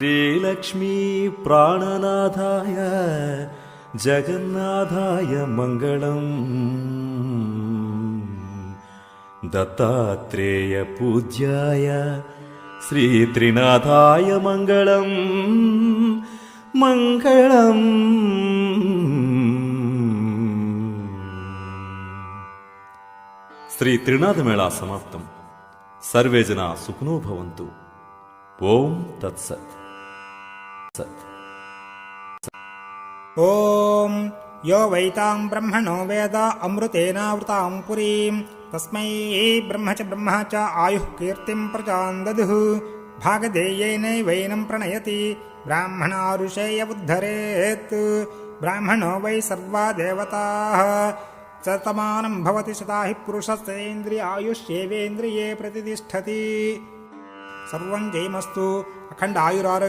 श्रीलक्ष्मी प्राणनाथाय जगन्नाथाय मङ्गलम् दत्तात्रेय पूज्याय श्रीत्रिनाथाय मङ्गलम् मङ्गलम्। श्री त्रिनाथमेळा समाप्तम्। सर्वे जना सुखिनो भवन्तु। ओम तत्सत्। ओम यो वैतां ब्रह्मणो वेद अमृतेनावृतां पुरीं तस्मै ब्रह्म च आयुः कीर्तिं प्रजां ददुः भागधेयेनैवैनं प्रणयति ब्राह्मणा ऋषेय उद्धरेत् ब्राह्मणो वै सर्वा देवताः शतमानं भवति शता हि पुरुषस्येन्द्रियायुष्येवेन्द्रिये प्रतिष्ठति। सर्वं जयमस्तु। अखण्ड आयुरारोग्य